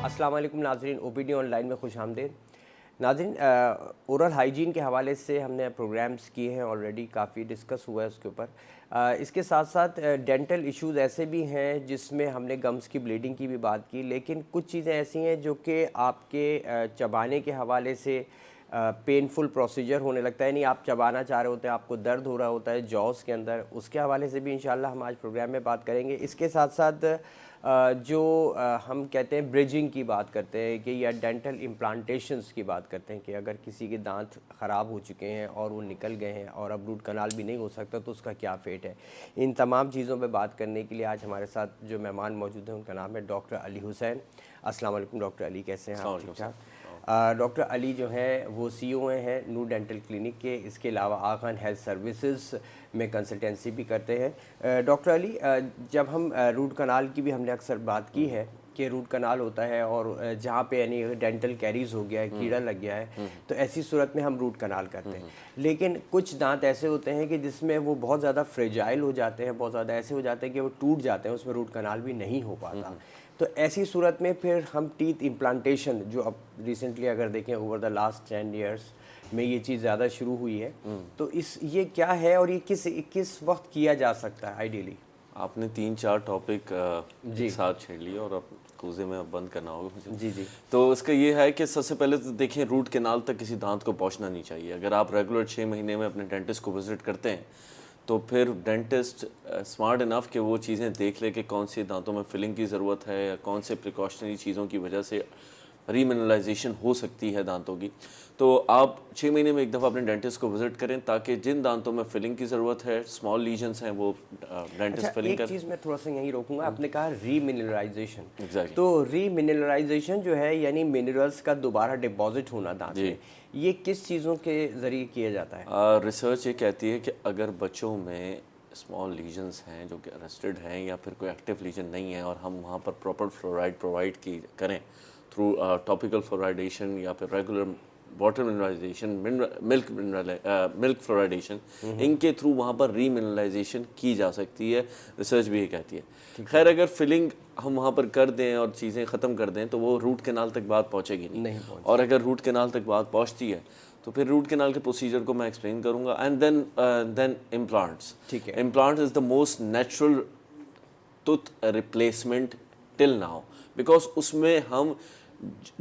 अस्सलाम वालेकुम नाज़रीन, ओपीडी ऑनलाइन में खुश आमदीद। नाज़रीन, ओरल हाइजीन के हवाले से हमने प्रोग्राम्स किए हैं, ऑलरेडी काफ़ी डिस्कस हुआ है उसके ऊपर। इसके साथ साथ डेंटल इश्यूज़ ऐसे भी हैं जिसमें हमने गम्स की ब्लीडिंग की भी बात की, लेकिन कुछ चीज़ें ऐसी हैं जो कि आपके चबाने के हवाले से पेनफुल प्रोसीजर होने लगता है, नहीं आप चबाना चाह रहे होते हैं, आपको दर्द हो रहा होता है जॉस के अंदर, उसके हवाले से भी इंशाल्लाह हम आज प्रोग्राम में बात करेंगे। इसके साथ साथ जो हम कहते हैं ब्रिजिंग की बात करते हैं कि या डेंटल इम्प्लांटेशंस की बात करते हैं कि अगर किसी के दांत ख़राब हो चुके हैं और वो निकल गए हैं और अब रूट कनाल भी नहीं हो सकता तो उसका क्या फेट है। इन तमाम चीज़ों पे बात करने के लिए आज हमारे साथ जो मेहमान मौजूद हैं उनका नाम है डॉक्टर अली हुसैन। अस्सलाम वालेकुम डॉक्टर अली, कैसे हैं आप? ठीक ठाक। डॉक्टर अली जो है वो CEO हैं नूर डेंटल क्लिनिक के, इसके अलावा आखान हेल्थ सर्विसेज में कंसल्टेंसी भी करते हैं। डॉक्टर अली, जब हम रूट कनाल की भी हमने अक्सर बात की है कि रूट कनाल होता है और जहाँ पे यानी डेंटल कैरीज हो गया है, कीड़ा लग गया है, तो ऐसी सूरत में हम रूट कनाल करते हैं। लेकिन कुछ दांत ऐसे होते हैं कि जिसमें वो बहुत ज़्यादा फ्रेजाइल हो जाते हैं, बहुत ज़्यादा ऐसे हो जाते हैं कि वो टूट जाते हैं, उसमें रूट कनाल भी नहीं हो पाता। तो ऐसी सूरत में फिर हम टीथ इम्प्लांटेशन, जो अब रिसेंटली अगर देखें ओवर द लास्ट 10 ईयर्स में ये चीज़ ज़्यादा शुरू हुई है, तो ये क्या है और ये किस वक्त किया जा सकता है आइडियली? आपने 3-4 टॉपिक एक साथ छेड़ लिए और अब कूजे में अब बंद करना होगा मुझे। जी जी। तो इसका ये है कि सबसे पहले तो देखिए, रूट केनाल तक किसी दांत को पहुंचना नहीं चाहिए। अगर आप रेगुलर 6 महीने में अपने डेंटिस्ट को विजिट करते हैं तो फिर डेंटिस्ट स्मार्ट इनफ कि वो चीज़ें देख ले कि कौन से दांतों में फिलिंग की ज़रूरत है या कौन से प्रिकॉशनरी चीज़ों की वजह से रीमिनरलाइजेशन हो सकती है दांतों की। तो आप 6 महीने में एक दफ़ा अपने डेंटिस्ट को विजिट करें ताकि जिन दांतों में फिलिंग की ज़रूरत है, स्मॉल लीजन्स हैं, वो डेंटिस्ट फिलिंग एक चीज़ मैं थोड़ा सा यहीं रोकूंगा, आपने कहा रीमिनरलाइजेशन। एग्जैक्टली। तो रीमिनरलाइजेशन जो है यानी मिनरल्स का दोबारा डिपॉजिट होना दांत में, ये किस चीज़ों के ज़रिए किया जाता है? रिसर्च ये कहती है कि अगर बच्चों में स्मॉल लीजन्स हैं जो कि अरेस्टेड हैं या फिर कोई एक्टिव लीजन नहीं है और हम वहाँ पर प्रॉपर फ्लोराइड प्रोवाइड की करें थ्रू टॉपिकल फ्लोराइडेशन या फिर regular water mineralization, milk fluoridation, इनके थ्रू वहाँ पर रीमिनरलाइजेशन की जा सकती है। रिसर्च भी ये कहती है। खैर, अगर फिलिंग हम वहाँ पर कर दें और चीज़ें ख़त्म कर दें तो वो रूट कैनाल तक बात पहुँचेगी नहीं और अगर रूट कैनाल तक बात पहुँचती है तो फिर रूट कैनाल के प्रोसीजर को मैं एक्सप्लेन करूँगा। And then implants. ठीक है। Implant is the most natural tooth replacement till now, because उसमें हम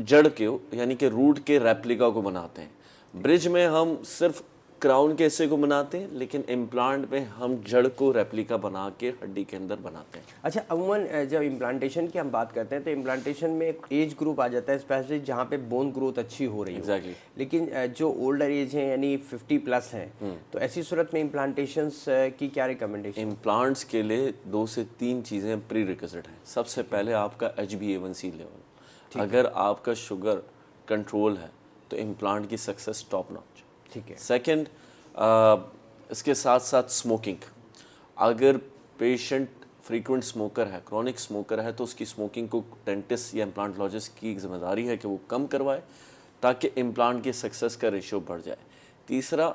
जड़ के यानी कि रूट के रेप्लिका को बनाते हैं। ब्रिज में हम सिर्फ क्राउन के हिस्से को बनाते हैं, लेकिन इम्प्लांट में हम जड़ को रेप्लिका बना के हड्डी के अंदर बनाते हैं। अच्छा, अमूमन जब इम्प्लांटेशन की हम बात करते हैं तो इम्प्लांटेशन में एक एज ग्रुप आ जाता है स्पेशली जहाँ पे बोन ग्रोथ अच्छी हो रही है। एग्जैक्टली। लेकिन जो ओल्डर एज है यानी 50+ हैं, तो ऐसी सूरत में इम्प्लांटेशंस की क्या रिकमेंडेशन? इम्प्लांट्स के लिए 2 से 3 चीज़ें प्री रिक्विजिट हैं। सबसे पहले आपका HbA1c लेवल। अगर आपका शुगर कंट्रोल है तो इम्प्लांट की सक्सेस टॉप नॉच। ठीक है। सेकंड, इसके साथ साथ स्मोकिंग। अगर पेशेंट फ्रीक्वेंट स्मोकर है, क्रॉनिक स्मोकर है, तो उसकी स्मोकिंग को डेंटिस्ट या इम्प्लांटोलॉजिस्ट की जिम्मेदारी है कि वो कम करवाए ताकि इम्प्लांट की सक्सेस का रेशियो बढ़ जाए। तीसरा,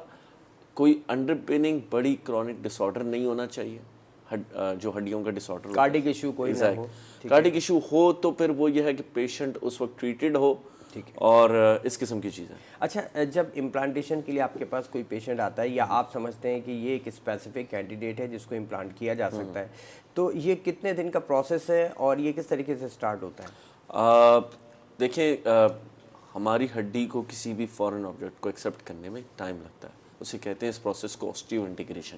कोई अंडरपिनिंग बड़ी क्रॉनिक डिसऑर्डर नहीं होना चाहिए, जो हड्डियों का डिसऑर्डर, कार्डिक इशू कोई ना हो। कार्डिक इशू हो तो फिर वो ये है कि पेशेंट उस वक्त ट्रीटेड हो। ठीक है। और इस किस्म की चीज़ें। अच्छा, जब इम्प्लांटेशन के लिए आपके पास कोई पेशेंट आता है या आप समझते हैं कि ये एक स्पेसिफिक कैंडिडेट है जिसको इम्प्लांट किया जा सकता है, तो ये कितने दिन का प्रोसेस है और ये किस तरीके से स्टार्ट होता है? देखिए, हमारी हड्डी को किसी भी फॉरेन ऑब्जेक्ट को एक्सेप्ट करने में टाइम लगता है। उसे कहते हैं इस प्रोसेस को ऑस्टियो इंटीग्रेशन।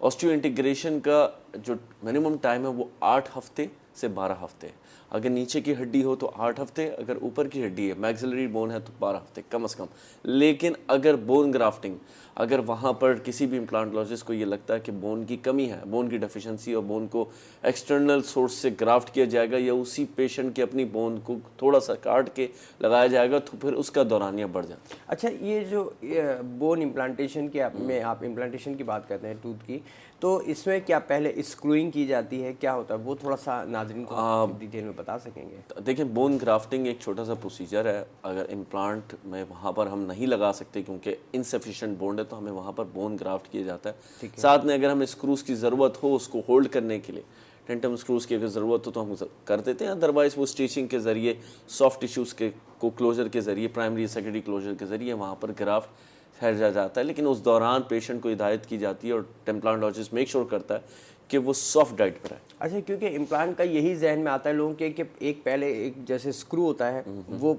ऑस्टियो इंटीग्रेशन का जो मिनिमम टाइम है वो 8 हफ्ते से 12 हफ्ते है। अगर नीचे की हड्डी हो तो 8 हफ्ते, अगर ऊपर की हड्डी है, मैक्सिलरी बोन है, तो 12 हफ्ते कम से कम। लेकिन अगर बोन ग्राफ्टिंग, अगर वहाँ पर किसी भी इम्प्लांटोलॉजिस्ट को ये लगता है कि बोन की कमी है, बोन की डेफिशिएंसी, और बोन को एक्सटर्नल सोर्स से ग्राफ्ट किया जाएगा या उसी पेशेंट के अपनी बोन को थोड़ा सा काट के लगाया जाएगा, तो फिर उसका दौरानिया बढ़ जाता है। अच्छा, ये जो बोन इम्प्लांटेशन की आप इम्प्लांटेशन की बात करते हैं टूथ की, तो इसमें क्या पहले स्क्रूइंग की जाती है, क्या होता है वो थोड़ा सा नाज़रीन को डिटेल में बता सकेंगे? देखिए, बोन ग्राफ्टिंग एक छोटा सा प्रोसीजर है। अगर इम्प्लांट में वहाँ पर हम नहीं लगा सकते क्योंकि इनसफिशिएंट बोन है, तो हमें वहाँ पर बोन ग्राफ्ट किया जाता है। साथ में अगर हमें स्क्रूज की ज़रूरत हो उसको होल्ड करने के लिए, डेंटम स्क्रूज की अगर ज़रूरत हो तो हम कर देते हैं, अदरवाइज़ वो स्टिचिंग के ज़रिए सॉफ्ट टिश्यूज़ के को क्लोजर के ज़रिए, प्राइमरी सेकेंडरी क्लोजर के ज़रिए वहाँ पर ग्राफ्ट ठहर जाता है। लेकिन उस दौरान पेशेंट को हिदायत की जाती है और इम्प्लांटोलॉजिस्ट मेक श्योर करता है कि वो सॉफ्ट डाइट पर है। अच्छा, क्योंकि इम्प्लांट का यही जहन में आता है लोगों के कि एक पहले एक जैसे स्क्रू होता है वो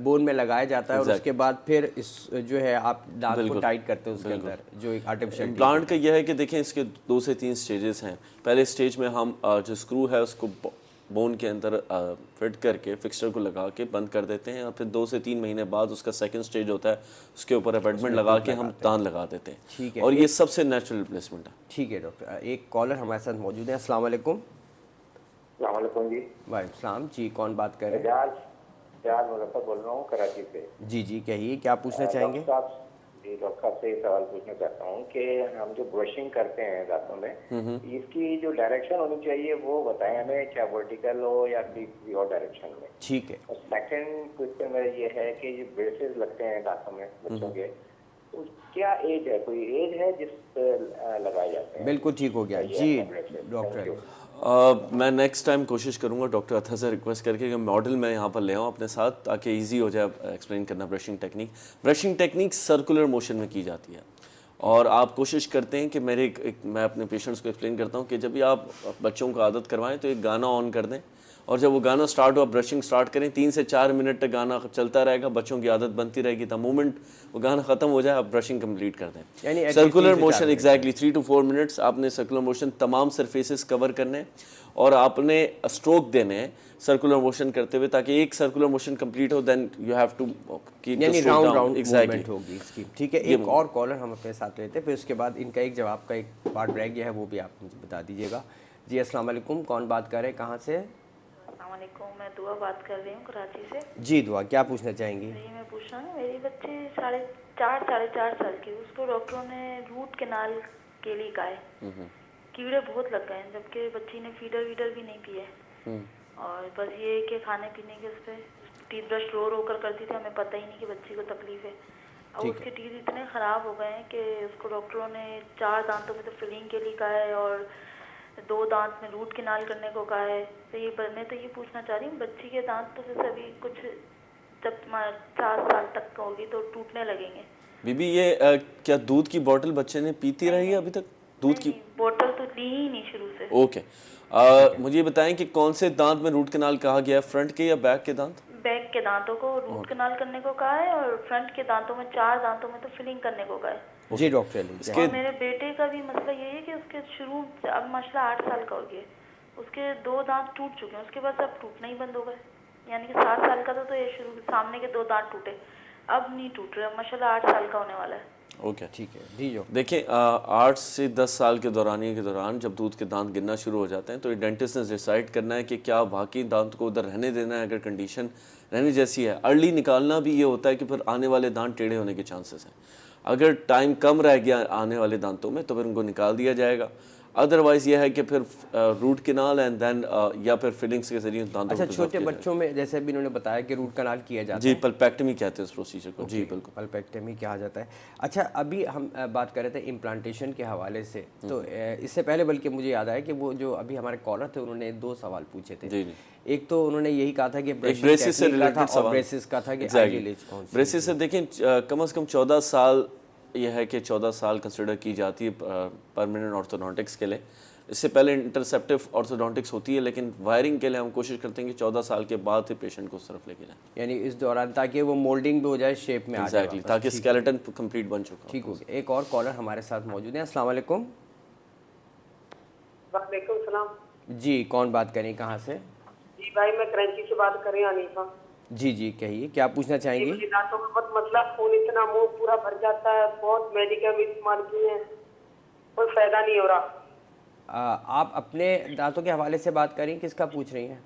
बोन में लगाया जाता है और उसके बाद फिर इस जो है आप दांत को टाइट करते हो उसके अंदर जो एक आर्टिफिशियल इम्प्लांट का यह है कि देखें इसके 2 से 3 स्टेजेस हैं। पहले स्टेज में हम जो स्क्रू है उसको बोन के अंदर फिट करके फिक्सचर को लगा के बंद कर देते हैं और फिर 2 से 3 महीने बाद उसका सेकंड स्टेज होता है, उसके ऊपर अटैचमेंट लगा के हम दांत लगा देते हैं। ठीक है, और ये सबसे नेचुरल रिप्लेसमेंट है। ठीक है डॉक्टर। एक कॉलर हमारे साथ मौजूद है। अस्सलाम वालेकुम। अस्सलाम वालेकुम जी। वालेकुम सलाम जी, कौन बात कर रहे हैं? एजाज मुजफ्फर बोल रहा हूँ कराची से। जी जी, कहिए क्या पूछना चाहेंगे? डॉक्टर साहब से ये सवाल पूछना चाहता हूँ कि हम जो ब्रशिंग करते हैं दांतों में, इसकी जो डायरेक्शन होनी चाहिए वो बताएं हमें, चाहे वर्टिकल हो या किसी और डायरेक्शन में। ठीक है। और सेकंड क्वेश्चन मेरा ये है कि जो ब्रेसेस लगते हैं दांतों में बच्चों के, तो क्या एज है, कोई एज है जिस पर लगाए जाते हैं? बिल्कुल ठीक हो गया जी डॉक्टर। मैं नेक्स्ट टाइम कोशिश करूंगा डॉक्टर अथा से रिक्वेस्ट करके कि मॉडल मैं यहाँ पर ले आऊँ अपने साथ, ताकि इजी हो जाए एक्सप्लेन करना brushing technique. Brushing technique circular motion में की जाती है और आप कोशिश करते हैं कि मैं अपने पेशेंट्स को एक्सप्लेन करता हूँ कि जब भी आप बच्चों को आदत करवाएं तो एक गाना ऑन कर दें और जब वो गाना स्टार्ट हो आप ब्रशिंग स्टार्ट करें। 3 से 4 मिनट तक गाना चलता रहेगा, बच्चों की आदत बनती रहेगी। द मोमेंट वो गाना खत्म हो जाए आप ब्रशिंग कंप्लीट कर दें। यानी circular motion exactly 3 to 4 minutes आपने सर्कुलर मोशन तमाम सरफेसेस कवर करने और आपने स्ट्रोक देने हैं सर्कुलर मोशन करते हुए, ताकि एक सर्कुलर मोशन कंप्लीट हो, then you have to keep the यानी स्ट्रोक राउंड डाउन। एग्जैक्टली होगी इसकी। ठीक है, एक और कॉलर हम अपने साथ लेते हैं, फिर उसके बाद इनका एक जवाब का एक पार्ट रह गया है, वो भी आप मुझे बता दीजिएगा। जी अस्सलाम वालेकुम, कौन बात कर रहे हैं, कहाँ से? अस्सलाम वालेकुम, मैं दुआ बात कर रही हूँ कराची से। जी दुआ, क्या पूछना चाहेंगी? जी मैं पूछ रहा हूँ, मेरी बच्ची 4.5 साल की, उसको डॉक्टरों ने रूट कैनाल के लिए कहा है। कीड़े बहुत लग गए हैं, जबकि बच्ची ने फीडर वीडर भी नहीं पिए और बस ये कि खाने पीने के उस पर टीथ ब्रश रो कर करती थी, हमें पता ही नहीं कि बच्ची को तकलीफ है। अब उसके टीथ इतने ख़राब हो गए हैं कि उसको डॉक्टरों ने 4 दांतों में तो फिलिंग के लिए कहा है और 2 दांत में रूट कैनाल करने को कहा है। तो ये मैं तो ये पूछना चाह रही हूँ, बच्ची के दांत तो जैसे अभी कुछ जब 4 साल तक होगी तो टूटने लगेंगे। बीबी ये क्या दूध की बोतल बच्चे ने पीती रही है अभी तक? दूध की बोतल तो ली ही नहीं शुरू से। ओके। मुझे ये बताएं कि कौन से दांत में रूट कैनाल कहा गया है, फ्रंट के या बैक के दांत? बैक के दांतों को रूट कैनाल करने को कहा है और फ्रंट के दांतों में 4 दांतों में तो फिलिंग करने को कहा है। जी डॉक्टर। और मेरे बेटे का भी मसला ये है कि उसके शुरू अब माशाल्लाह 8 साल का हो गया, उसके 2 दांत टूट चुके हैं, उसके बाद अब टूटना ही बंद हो गए। यानी कि 7 साल का तो ये शुरू सामने के 2 दांत टूटे, अब नहीं टूट रहे, माशाल्लाह 8 साल का होने वाला है। ओके ठीक है जी जो देखिए 8 से 10 साल के दौरानिए के दौरान जब दूध के दांत गिरना शुरू हो जाते हैं तो डेंटिस्ट ने डिसाइड करना है कि क्या वाकई दांत को उधर रहने देना है। अगर कंडीशन रहने जैसी है, अर्ली निकालना भी ये होता है कि फिर आने वाले दांत टेढ़े होने के चांसेस हैं। अगर टाइम कम रह गया आने वाले दांतों में तो फिर उनको निकाल दिया जाएगा, अदरवाइज ये है कि फिर रूट कैनाल एंड देन या फिर फिलिंग्स के जरिए दांतों अच्छा को छोटे बच्चों में जैसे अभी इन्होंने बताया कि रूट कैनाल किया जाता जी है, पल्पेक्टमी कहते हैं इस प्रोसीजर को। जी बिल्कुल पल्पेक्टमी कहा जाता है। अच्छा अभी हम बात कर रहे थे इम्प्लांटेशन के हवाले से, तो इससे पहले बल्कि मुझे याद आया कि वो जो अभी हमारे कॉलर थे उन्होंने 2 सवाल पूछे थे। जी जी एक तो उन्होंने यही कहा था कि ब्रेसिस से रिलेटेड सवाल, ब्रेसिस का था कि ब्रेसिस से देखें कम से कम 14 साल यह है कि 14 साल कंसिडर की जाती है परमानेंट ऑर्थोडोंटिक्स के लिए। इससे पहले इंटरसेप्टिव ऑर्थोडोंटिक्स होती है, लेकिन वायरिंग के लिए हम कोशिश करते हैं कि 14 साल के बाद ही पेशेंट को उस तरफ लेके जाएं, यानी इस दौरान, ताकि वो मोल्डिंग भी हो जाए, शेप में आ जाए। एग्जैक्टली, ताकि स्केलेटन कंप्लीट बन चुका हो। ठीक हो गया। एक और कॉलर हमारे साथ मौजूद है। अस्सलाम वालेकुम। वालेकुम सलाम। जी कौन बात करें, कहाँ से? जी भाई मैं कराची से बात कर रही हूँ, अनीफा। जी जी कहिए, क्या पूछना चाहेंगी? मुझे दांतों में बहुत मसला, खून इतना मुंह पूरा भर जाता है, बहुत मेडिकल इस्तेमाल किए हैं, कोई फायदा नहीं हो रहा। आप अपने दांतों के हवाले से बात करें, किसका पूछ रही हैं?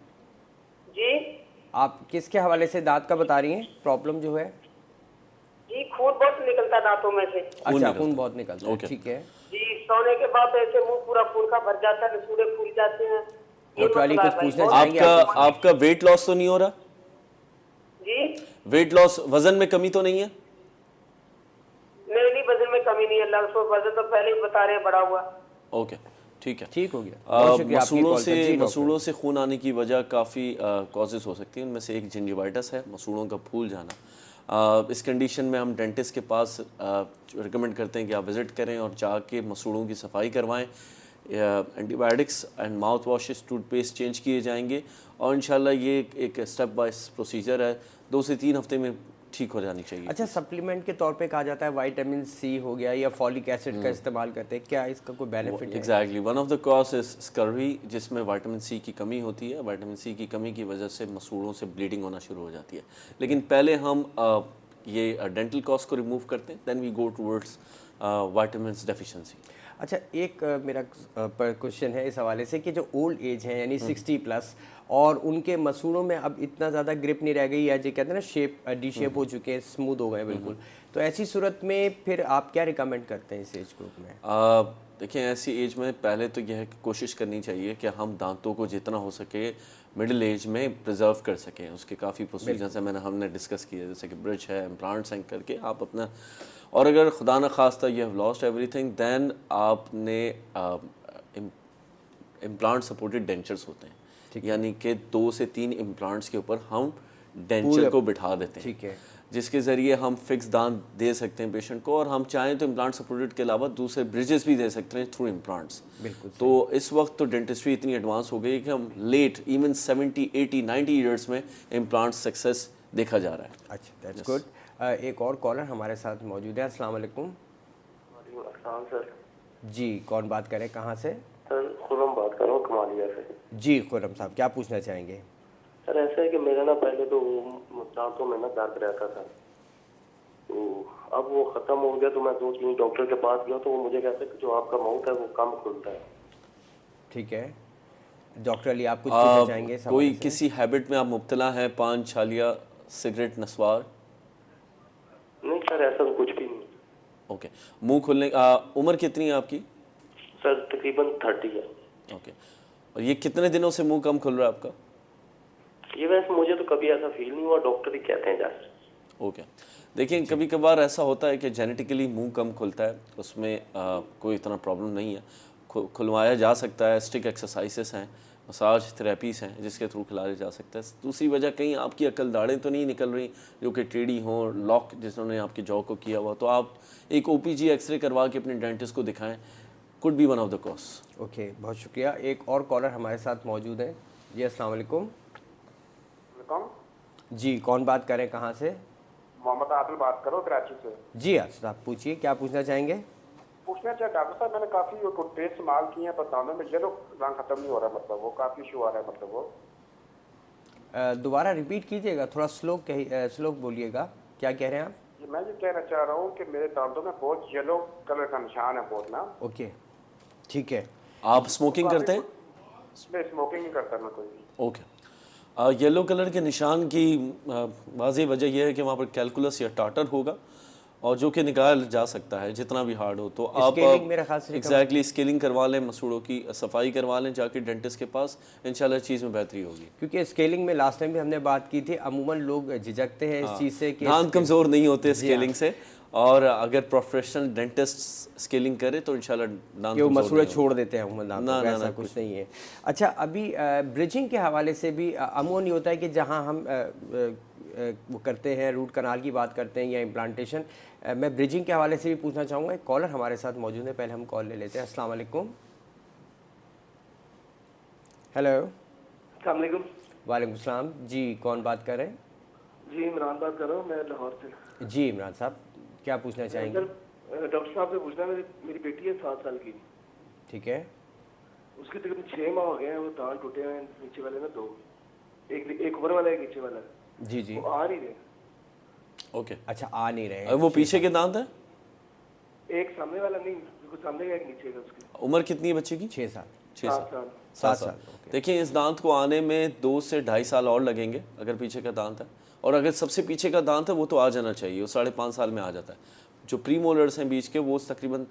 जी आप किसके हवाले से दांत का बता रही हैं प्रॉब्लम जो है? जी खून बहुत निकलता है दांतों में से। अच्छा खून बहुत निकलता है, ठीक है जी। सोने के बाद ऐसे मुंह पूरा खून का भर जाता है, नसूड़े फूल जाते हैं। डॉक्टर अली कुछ पूछना चाहेंगे? आपका वेट लॉस तो नहीं हो रहा? जी वेट लॉस, वजन में कमी तो नहीं है? नहीं, वजन में कमी नहीं है, अल्लाह, वजन तो पहले ही बता रहे हैं बढ़ा हुआ। ओके ठीक है। ठीक हो गया, बहुत शुक्रिया आपकी मसूड़ों कॉल का। जी, डॉक्टर। मसूड़ों से खून आने की वजह काफ़ी कॉजेज़ हो सकती हैं, उनमें से एक जिंजिवाइटिस है, मसूड़ों का फूल जाना। इस कंडीशन में हम डेंटिस्ट के पास रिकमेंड करते हैं कि आप विज़िट करें और जाके मसूड़ों की सफाई करवाएं। Antibiotics and mouth washes, toothpaste change किए जाएंगे और इंशाल्लाह ये एक स्टेप बाय प्रोसीजर है, 2 से 3 हफ्ते में ठीक हो जानी चाहिए। अच्छा, सप्लीमेंट के तौर पे कहा जाता है विटामिन सी हो गया या फॉलिक एसिड का इस्तेमाल करते हैं, क्या इसका कोई बेनिफिट है? Exactly, one of the cause is scurvy, जिसमें विटामिन सी की कमी होती है। विटामिन सी की कमी की वजह से मसूड़ों से ब्लीडिंग होना शुरू हो जाती है। लेकिन पहले हम ये डेंटल कॉज को रिमूव करते हैं, then we go towards vitamin deficiency. अच्छा, एक मेरा क्वेश्चन है इस हवाले से कि जो ओल्ड एज है यानी 60 प्लस और उनके मसूड़ों में अब इतना ज़्यादा ग्रिप नहीं रह गई, या जो कहते हैं ना शेप डी शेप हो चुके हैं, स्मूथ हो गए बिल्कुल, तो ऐसी सूरत में फिर आप क्या रिकमेंड करते हैं इस एज ग्रुप में? देखिए, ऐसी एज में पहले तो यह कोशिश करनी चाहिए कि हम दांतों को जितना हो सके मिडिल एज में प्रिजर्व कर सकें। उसके काफ़ी प्रोसीजर्स हैं, हमने डिस्कस किया, जैसे कि ब्रिज है, इम्प्लांट्स हैं करके आप अपना, और अगर खुदा न खास्ता you have lost everything, then आपने इम्प्लांट सपोर्टेड डेंचर्स होते हैं, यानी कि 2 से 3 इम्प्लांट्स के ऊपर हम डेंचर को बिठा देते हैं, ठीक है, जिसके ज़रिए हम फिक्स दांत दे सकते हैं पेशेंट को, और हम चाहें तो इम्प्लांट सपोर्टेड के अलावा दूसरे ब्रिजेस भी दे सकते हैं थ्रू इम्प्लांट्स। बिल्कुल। तो इस वक्त तो डेंटिस्ट्री इतनी एडवांस हो गई है कि हम लेट इवन 70, 80, 90 ईयर्स में इम्प्लांट सक्सेस देखा जा रहा है। अच्छा, दैट्स गुड। एक और कॉलर हमारे साथ मौजूद है। अस्सलाम वालेकुम। अस्सलाम सर। जी, कौन बात करें, कहाँ से? सर खुरम बात कर रहा हूँ कमालिया से। जी खुरम साहब, क्या पूछना चाहेंगे? सर ऐसा है कि मेरा ना पहले तो दांतों में ना दर्द रहता था, तो अब वो ख़त्म हो गया, तो मैं 2-3 डॉक्टर के पास गया तो वो मुझे कहते हैं कि जो आपका माउथ है वो कम खुलता है। ठीक है डॉक्टर अली, आप कुछ पूछना चाहेंगे इस कोई हवाले से? किसी हैबिट में आप मुब्तला हैं, पान, छालिया, सिगरेट, नस्वार? नहीं सर, ऐसा तो कुछ भी नहीं। ओके। मुंह खुलने उम्र कितनी है आपकी? सर तकरीबन 30 है। ओके। और ये कितने दिनों से मुंह कम खुल रहा है आपका? ये वैसे मुझे तो कभी ऐसा फील नहीं हुआ, डॉक्टर ही कहते हैं जाकर। ओके। देखिए, कभी कभार ऐसा होता है कि जेनेटिकली मुंह कम खुलता है, उसमें कोई इतना प्रॉब्लम नहीं है, खुलवाया जा सकता है। स्टिक एक्सरसाइजेस हैं, मसाज थेरेपीज़ हैं जिसके थ्रू खिलाया जा सकता है। दूसरी वजह, कहीं आपकी अकल दाढ़ें तो नहीं निकल रही जो कि टेढ़ी हों, लॉक जिन्होंने आपके जॉ को किया हुआ, तो आप एक OPG एक्सरे करवा के अपने डेंटिस्ट को दिखाएं, could be one of the cause. Okay, बहुत शुक्रिया। एक और कॉलर हमारे साथ मौजूद है। जी अस्सलाम वालेकुम। जी, कौन बात करें, कहाँ से? मोहम्मद आदिल बात करो, कराची से। जी आदिल, आप पूछिए, क्या पूछना चाहेंगे? पूछना चाहे डॉक्टर साहब, मैंने काफ़ी टूथपेस्ट इस्तेमाल किए हैं, पर दांतों में येलो रंग खत्म नहीं हो रहा, मतलब वो काफ़ी इशू आ रहा है, मतलब वो। दोबारा रिपीट कीजिएगा, थोड़ा स्लो बोलिएगा, क्या कह रहे हैं आप? मैं ये कहना चाह रहा हूँ कि मेरे दांतों में बहुत येलो कलर का निशान है बहुत ना। ओके, ठीक है। आप स्मोकिंग करते हैं? मैं स्मोकिंग नहीं करता मैं कोई भी। ओके। येलो कलर के निशान की वाज़ेह वजह यह है कि वहाँ पर कैलकुलस या टाटर होगा, और जो कि निकाल जा सकता है जितना भी हार्ड हो। तो आप स्केलिंग मेरा ख्याल से एग्जैक्टली स्केलिंग करवा लें, मसूड़ों की सफाई करवा लें जाके डेंटिस्ट के पास, इंशाल्लाह चीज़ में बेहतरी होगी। क्योंकि स्केलिंग में लास्ट टाइम भी हमने बात की थी, अमूमन लोग झिझकते हैं इस चीज़ से कि दांत कमज़ोर नहीं होते स्केलिंग से, और अगर प्रोफेशनल डेंटिस्ट स्केलिंग करे तो इंशाल्लाह दांत वो कमज़ोर मसूड़े नहीं छोड़ देते हैं अमूमन दांतों को, ऐसा कुछ नहीं है। अच्छा, अभी ब्रिजिंग के हवाले से भी अमूमन ये होता है कि जहाँ हम वो करते हैं, रूट कनाल की बात करते हैं या इम्प्लांटेशन, मैं ब्रिजिंग के हवाले से भी पूछना चाहूँगा। एक कॉलर हमारे साथ मौजूद है, पहले हम कॉल ले लेते हैं। अस्सलाम वालेकुम। हेलो। अस्सलाम वालेकुम। वालेकुम सलाम। जी, कौन बात कर रहे हैं? जी इमरान बात कर रहा हूँ, मैं लाहौर से। जी इमरान साहब, क्या पूछना चाहेंगे? सर डॉक्टर साहब से पूछना है, मेरी बेटी है 7 साल की, ठीक है। उसके तकरीबन 6 माह हो गए हैं, वो दांत टूटे हैं नीचे वाले ना 2, एक ऊपर वाला एक नीचे वाला, जी जी, वो आ नहीं रहे। ओके। अच्छा, आ नहीं रहे हैं। वो पीछे के दांत है? एक सामने वाला नहीं, बिल्कुल सामने का, एक नीचे का। उसकी उम्र कितनी है बच्चे की? 6 साल। 6 साल। 7 साल। ओके। देखिए, इस दांत को आने में 2 से 2.5 साल और लगेंगे अगर पीछे का दांत है, और अगर सबसे पीछे का दांत है वो तो आ जाना चाहिए, वो 5.5 साल में आ जाता है। जो प्री मोलर्स हैं बीच के, वो तकरीबन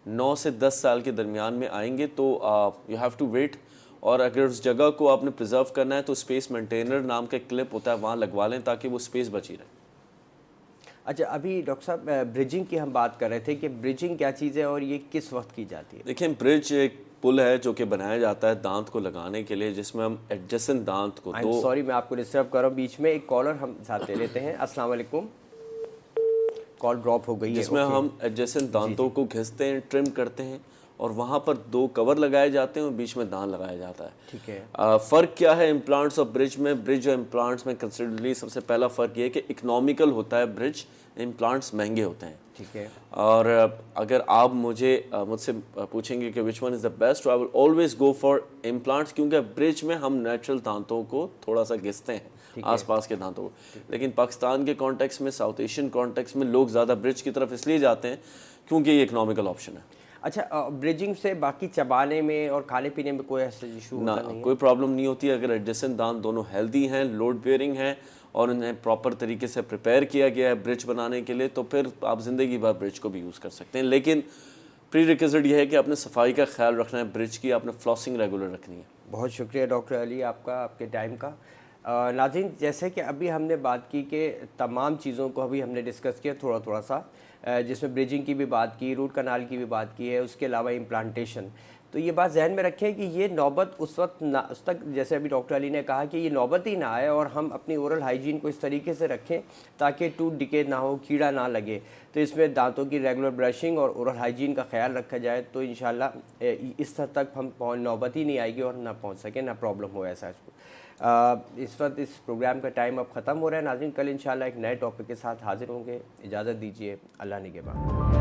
9 से 10 साल के दरमियान में आएंगे, तो यू हैव टू वेट। और अगर उस जगह को आपने प्रिजर्व करना है तो स्पेस मेंटेनर नाम का एक क्लिप होता है, वहाँ लगवा लें ताकि वो स्पेस बची रहे। अच्छा, अभी डॉक्टर साहब ब्रिजिंग की हम बात कर रहे थे कि ब्रिजिंग क्या चीज़ है और ये किस वक्त की जाती है? देखिए, ब्रिज एक पुल है जो कि बनाया जाता है दांत को लगाने के लिए, जिसमें हम एडजेसेंट दांत को दो सॉरी मैं आपको डिस्टर्ब कर रहा हूँ, बीच में एक कॉलर हम साथ ले लेते हैं। अस्सलाम वालेकुम, कॉल ड्रॉप हो गई है। जिसमें ओके। हम एडजेसेंट दांतों को घिसते हैं, ट्रिम करते हैं, और वहाँ पर 2 कवर लगाए जाते हैं और बीच में दांत लगाया जाता है। ठीक है। फ़र्क क्या है इम्प्लांट्स और ब्रिज में? ब्रिज और इम्प्लांट्स में कंसिडरली सबसे पहला फ़र्क ये है कि इकोनॉमिकल होता है ब्रिज, इम्प्लांट्स महंगे होते हैं। ठीक है। और अगर आप मुझसे पूछेंगे कि which one is the best, I will always go for implants, क्योंकि ब्रिज में हम नेचुरल दांतों को थोड़ा सा घिसते हैं, आसपास के दांतों को। लेकिन पाकिस्तान के कॉन्टेक्स्ट में, साउथ एशियन कॉन्टेक्स्ट में लोग ज़्यादा ब्रिज की तरफ इसलिए जाते हैं क्योंकि ये इकोनॉमिकल ऑप्शन है। अच्छा, ब्रिजिंग से बाकी चबाने में और खाने पीने में कोई ऐसा इशू ना, होता नहीं है? कोई प्रॉब्लम नहीं होती। अगर एडजेसेंट दांत दोनों हेल्दी हैं, लोड बेयरिंग हैं और उन्हें प्रॉपर तरीके से प्रिपेयर किया गया है ब्रिज बनाने के लिए, तो फिर आप ज़िंदगी भर ब्रिज को भी यूज़ कर सकते हैं। लेकिन प्री रिक्विजिट ये है कि आपने सफाई का ख्याल रखना है, ब्रिज की आपने फ्लॉसिंग रेगुलर रखनी है। बहुत शुक्रिया डॉक्टर अली आपका, आपके टाइम का। नाज़रीन, जैसे कि अभी हमने बात की कि तमाम चीज़ों को अभी हमने डिस्कस किया थोड़ा थोड़ा सा, जिसमें ब्रिजिंग की भी बात की, रूट कनाल की भी बात की है, उसके अलावा इम्प्लांटेशन। तो ये बात जहन में रखें कि ये नौबत उस वक्त ना, उस तक, जैसे अभी डॉक्टर अली ने कहा कि ये नौबत ही ना आए और हम अपनी ओरल हाइजीन को इस तरीके से रखें ताकि टूथ डिके ना हो, कीड़ा ना लगे। तो इसमें दांतों की रेगुलर ब्रशिंग और ओरल हाइजीन का ख्याल रखा जाए तो इंशाल्लाह इस हद तक हम नौबत ही नहीं आएगी और ना पहुँच सके, ना प्रॉब्लम हो ऐसा। इस वक्त इस प्रोग्राम का टाइम अब ख़त्म हो रहा है। नाज़रीन, कल इंशाल्लाह एक नए टॉपिक के साथ हाजिर होंगे। इजाज़त दीजिए, अल्लाह निगहबान।